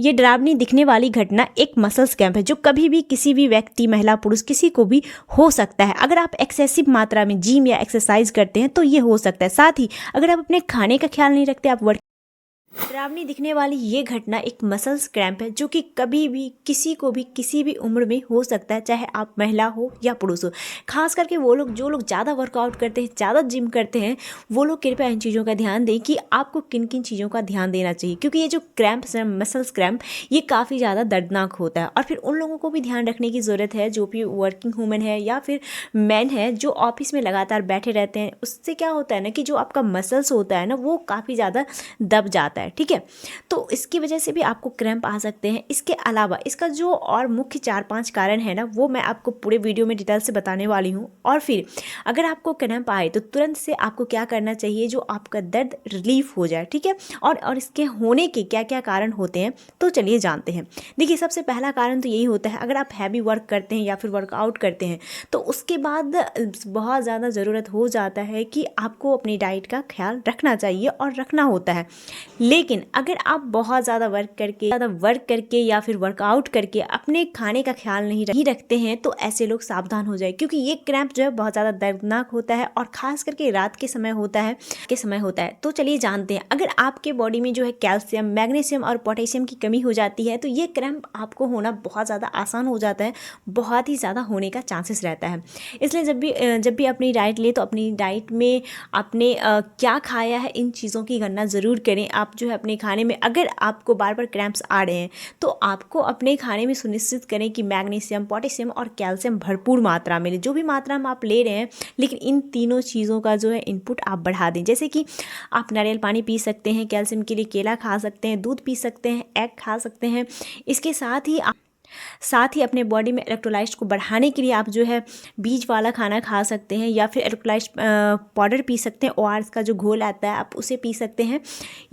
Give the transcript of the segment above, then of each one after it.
ये डरावनी दिखने वाली घटना एक मसल्स क्रैम्प है जो कभी भी किसी भी व्यक्ति, महिला, पुरुष किसी को भी हो सकता है। अगर आप एक्सेसिव मात्रा में जिम या एक्सरसाइज करते हैं तो ये हो सकता है। साथ ही अगर आप अपने खाने का ख्याल नहीं रखते, आप डरावनी दिखने वाली ये घटना एक मसल्स क्रैम्प है जो कि कभी भी किसी को भी किसी भी उम्र में हो सकता है, चाहे आप महिला हो या पुरुष हो। खास करके वो लोग जो लोग ज़्यादा वर्कआउट करते हैं, ज़्यादा जिम करते हैं, वो लोग कृपया इन चीज़ों का ध्यान दें कि आपको किन किन चीज़ों का ध्यान देना चाहिए, क्योंकि ये जो क्रैम्प्स है, मसल्स क्रैम्प, ये काफ़ी ज़्यादा दर्दनाक होता है। और फिर उन लोगों को भी ध्यान रखने की ज़रूरत है जो भी वर्किंग वूमेन है या फिर मैन है जो ऑफिस में लगातार बैठे रहते हैं। उससे क्या होता है ना कि जो आपका मसल्स होता है ना वो काफ़ी ज़्यादा दब जाता है, ठीक है। तो इसकी वजह से भी आपको क्रैम्प आ सकते हैं। इसके अलावा इसका जो और मुख्य 4-5 कारण है ना वो मैं आपको पूरे वीडियो में डिटेल से बताने वाली हूँ। और फिर अगर आपको क्रैम्प आए तो तुरंत से आपको क्या करना चाहिए जो आपका दर्द रिलीफ हो जाए, ठीक है। और इसके होने के क्या क्या कारण होते हैं तो चलिए जानते हैं। देखिए, सबसे पहला कारण तो यही होता है, अगर आप हैवी वर्क करते हैं या फिर वर्कआउट करते हैं तो उसके बाद बहुत ज़्यादा ज़रूरत हो जाता है कि आपको अपनी डाइट का ख्याल रखना चाहिए और रखना होता है। लेकिन अगर आप बहुत ज़्यादा वर्क करके या फिर वर्कआउट करके अपने खाने का ख्याल नहीं रखते हैं तो ऐसे लोग सावधान हो जाए, क्योंकि ये क्रैम्प जो है बहुत ज़्यादा दर्दनाक होता है और ख़ास करके रात के समय होता है। तो चलिए जानते हैं, अगर आपके बॉडी में जो है कैल्शियम, मैग्नीशियम और पोटेशियम की कमी हो जाती है तो ये क्रैम्प आपको होना बहुत ज़्यादा आसान हो जाता है, बहुत ही ज़्यादा होने का चांसेस रहता है। इसलिए जब भी अपनी डाइट ले तो अपनी डाइट में आपने क्या खाया है इन चीज़ों की गणना ज़रूर करें। आप जो है अपने खाने में, अगर आपको बार बार क्रैम्प्स आ रहे हैं तो आपको अपने खाने में सुनिश्चित करें कि मैग्नीशियम, पोटेशियम और कैल्शियम भरपूर मात्रा में ले, जो भी मात्रा में आप ले रहे हैं। लेकिन इन तीनों चीज़ों का जो है इनपुट आप बढ़ा दें, जैसे कि आप नारियल पानी पी सकते हैं, कैल्शियम के लिए केला खा सकते हैं, दूध पी सकते हैं, एग खा सकते हैं। इसके साथ ही अपने बॉडी में इलेक्ट्रोलाइट्स को बढ़ाने के लिए आप जो है बीज वाला खाना खा सकते हैं या फिर इलेक्ट्रोलाइट्स पाउडर पी सकते हैं। ओआरएस का जो घोल आता है आप उसे पी सकते हैं,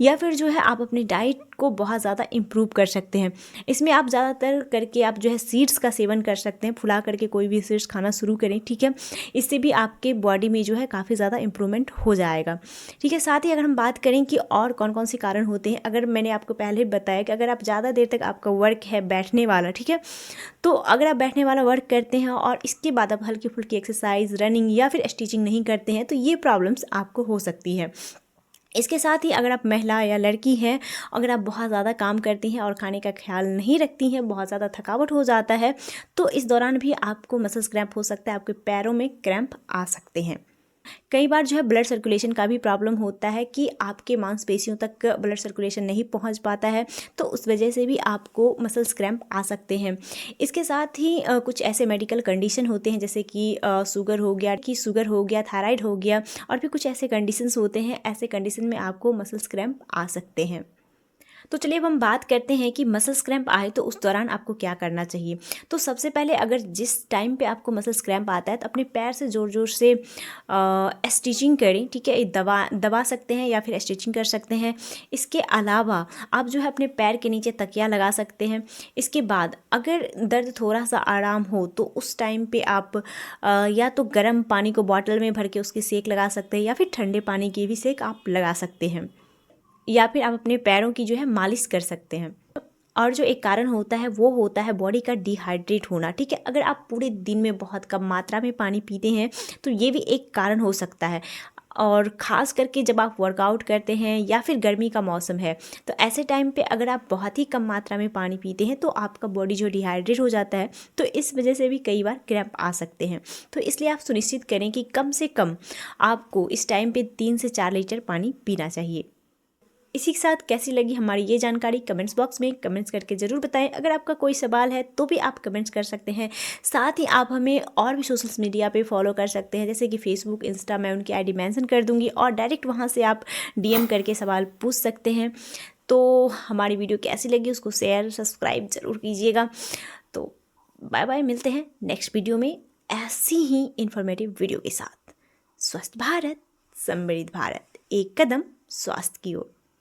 या फिर जो है आप अपनी डाइट को बहुत ज़्यादा इम्प्रूव कर सकते हैं। इसमें आप ज़्यादातर करके आप जो है सीड्स का सेवन कर सकते हैं, फुला करके कोई भी सीड्स खाना शुरू करें, ठीक है। इससे भी आपके बॉडी में जो है काफ़ी ज़्यादा इम्प्रूवमेंट हो जाएगा, ठीक है। साथ ही अगर हम बात करें कि और कौन कौन से कारण होते हैं, अगर मैंने आपको पहले बताया कि अगर आप ज़्यादा देर तक आपका वर्क है बैठने वाला, ठीक है, तो अगर आप बैठने वाला वर्क करते हैं और इसके बाद आप हल्की फुल्की एक्सरसाइज, रनिंग या फिर स्टिचिंग नहीं करते हैं तो ये प्रॉब्लम्स आपको हो सकती है। इसके साथ ही अगर आप महिला या लड़की हैं, अगर आप बहुत ज़्यादा काम करती हैं और खाने का ख्याल नहीं रखती हैं, बहुत ज़्यादा थकावट हो जाता है तो इस दौरान भी आपको मसल्स क्रैम्प हो सकता है, आपके पैरों में क्रैम्प आ सकते हैं। कई बार जो है ब्लड सर्कुलेशन का भी प्रॉब्लम होता है कि आपके मांसपेशियों तक ब्लड सर्कुलेशन नहीं पहुंच पाता है, तो उस वजह से भी आपको मसल्स क्रैम्प आ सकते हैं। इसके साथ ही कुछ ऐसे मेडिकल कंडीशन होते हैं जैसे कि शुगर हो गया, थायराइड हो गया, और भी कुछ ऐसे कंडीशंस होते हैं। ऐसे कंडीशन में आपको मसल्स क्रैम्प आ सकते हैं। तो चलिए अब हम बात करते हैं कि मसल्स क्रैम्प आए तो उस दौरान आपको क्या करना चाहिए। तो सबसे पहले अगर जिस टाइम पे आपको मसल्स क्रैम्प आता है तो अपने पैर से ज़ोर ज़ोर से स्टिचिंग करें, ठीक है। दबा सकते हैं या फिर स्टिचिंग कर सकते हैं। इसके अलावा आप जो है अपने पैर के नीचे तकिया लगा सकते हैं। इसके बाद अगर दर्द थोड़ा सा आराम हो तो उस टाइम पे आप या तो गर्म पानी को बॉटल में भर के उसकी सेक लगा सकते हैं या फिर ठंडे पानी की भी सेक आप लगा सकते हैं, या फिर आप अपने पैरों की जो है मालिश कर सकते हैं। और जो एक कारण होता है वो होता है बॉडी का डिहाइड्रेट होना, ठीक है। अगर आप पूरे दिन में बहुत कम मात्रा में पानी पीते हैं तो ये भी एक कारण हो सकता है। और ख़ास करके जब आप वर्कआउट करते हैं या फिर गर्मी का मौसम है तो ऐसे टाइम पे अगर आप बहुत ही कम मात्रा में पानी पीते हैं तो आपका बॉडी जो डिहाइड्रेट हो जाता है, तो इस वजह से भी कई बार क्रैम्प आ सकते हैं। तो इसलिए आप सुनिश्चित करें कि कम से कम आपको इस टाइम पे 3 से 4 लीटर पानी पीना चाहिए। इसी के साथ कैसी लगी हमारी ये जानकारी कमेंट्स बॉक्स में कमेंट्स करके ज़रूर बताएं। अगर आपका कोई सवाल है तो भी आप कमेंट्स कर सकते हैं। साथ ही आप हमें और भी सोशल मीडिया पे फॉलो कर सकते हैं, जैसे कि फेसबुक, इंस्टा, मैं उनकी आईडी मेंशन कर दूंगी और डायरेक्ट वहाँ से आप डीएम करके सवाल पूछ सकते हैं। तो हमारी वीडियो कैसी लगी उसको शेयर, सब्सक्राइब ज़रूर कीजिएगा। तो बाय बाय, मिलते हैं नेक्स्ट वीडियो में ऐसी ही इन्फॉर्मेटिव वीडियो के साथ। स्वस्थ भारत, समृद्ध भारत, एक कदम स्वास्थ्य की ओर।